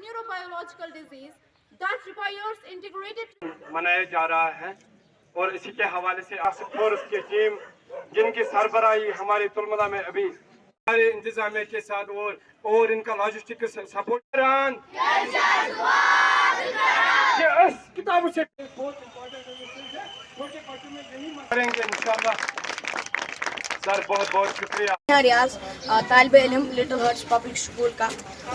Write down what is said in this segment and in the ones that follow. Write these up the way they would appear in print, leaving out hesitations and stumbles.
neurobiological disease that requires integrated मनाया जा रहा है और इसी के हवाले से टास्क फोर्स की टीम जिनकी सरबराही हमारे तुलमला में अभी हमारे इंतजामिया के साथ और इनका लॉजिस्टिक सपोर्ट किताबों से बहुत करेंगे इंशाल्लाह। सर बहुत बहुत शुक्रिया। रियाज तालिब इल्म लिटिल हर्ट्स पब्लिक स्कूल का।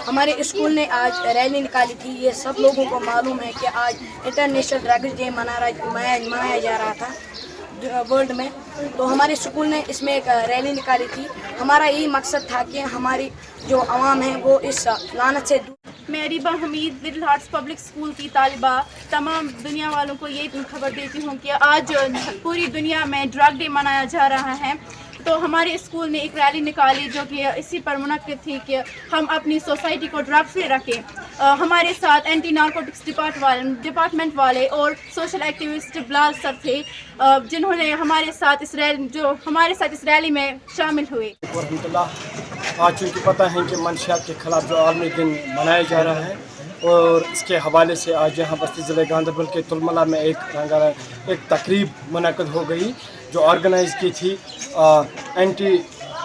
हमारे स्कूल ने आज रैली निकाली थी। ये सब लोगों को मालूम है कि आज इंटरनेशनल ड्रग्स डे मनाया जा रहा था वर्ल्ड में, तो हमारे स्कूल ने इसमें एक रैली निकाली थी। हमारा यही मकसद था कि हमारी जो आवाम है वो इस लानत से मैं Areeba Hameed Little Hearts Public School की तालिबा तमाम दुनिया वालों को ये खबर देती हूँ कि आज पूरी दुनिया में ड्रग डे मनाया जा रहा है। तो हमारे स्कूल ने एक रैली निकाली जो कि इसी पर मुनक्किद थी कि हम अपनी सोसाइटी को ड्रग फ्री रखें। हमारे साथ एंटी नारकोटिक्स डिपार्टमेंट वाले और सोशल एक्टिविस्ट बिलाल सर थे जिन्होंने हमारे साथ इस रैली में शामिल हुए। आज चूँकि पता है कि मनशियात के खिलाफ जो आलमी दिन मनाया जा रहा है और इसके हवाले से आज यहाँ बस्ती ज़िले गांधरबल के तुलमला में एक तकरीब मुनक़्क़द हो गई जो ऑर्गेनाइज़ की थी anti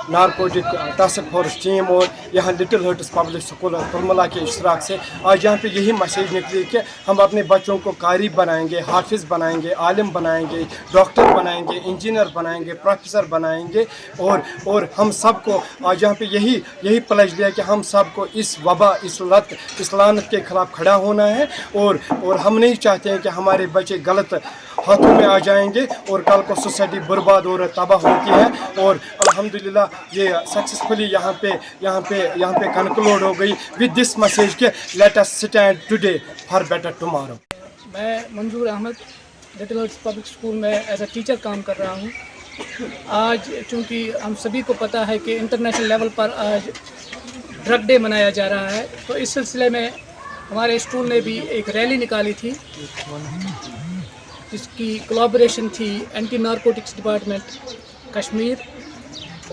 narcotic task force team और यहाँ लिटिल हर्ट्स पब्लिक स्कूल तुलमला के इश्तराक से। आज यहाँ पे यही मैसेज निकली कि हम अपने बच्चों को कारी बनाएंगे, हाफिज़ बनाएंगे, आलिम बनाएंगे, डॉक्टर बनाएंगे, इंजीनियर बनाएंगे, प्रोफेसर बनाएंगे और हम सबको आज यहाँ पे यही प्लेज लिया कि हम सबको इस वबा, इस लत, इस लानत के ख़िलाफ़ खड़ा होना है और हम नहीं चाहते हैं कि हमारे बच्चे गलत हाथों में आ जाएंगे और कल को सोसाइटी बर्बाद और तबाह होती है। और अल्हम्दुलिल्लाह ये सक्सेसफुली यहाँ पे कंक्लूड हो गई विद दिस मैसेज के let us stand today for better tomorrow. मैं Manzoor Ahmed Little Hearts Public School में एज अ टीचर काम कर रहा हूँ। आज चूँकि हम सभी को पता है कि इंटरनेशनल लेवल पर आज ड्रग डे मनाया जा रहा है, तो इस सिलसिले में हमारे स्कूल ने भी एक रैली निकाली थी जिसकी कोलैबोरेशन थी एंटी नारकोटिक्स डिपार्टमेंट कश्मीर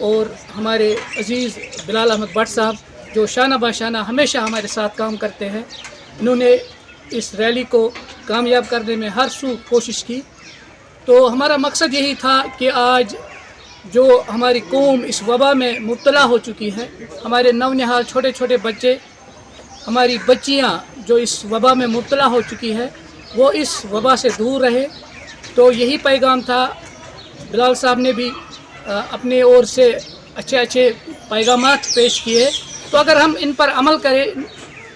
और हमारे अजीज़ बिलाल अहमद भट्ट साहब जो शाना बाशाना हमेशा हमारे साथ काम करते हैं। इन्होंने इस रैली को कामयाब करने में हर सू कोशिश की। तो हमारा मकसद यही था कि आज जो हमारी कौम इस वबा में मुब्तला हो चुकी है, हमारे नौनिहाल छोटे छोटे बच्चे, हमारी बच्चियां जो इस वबा में मुब्तला हो चुकी है वो इस वबा से दूर रहे। तो यही पैगाम था। बिलाल साहब ने भी अपने ओर से अच्छे पैगामात पेश किए। तो अगर हम इन पर अमल करें,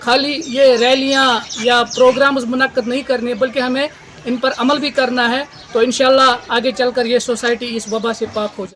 खाली ये रैलियां या प्रोग्राम्स मुनक्कद नहीं करने बल्कि हमें इन पर अमल भी करना है, तो इंशाल्लाह आगे चलकर ये सोसाइटी इस वबा से पाक हो जाए।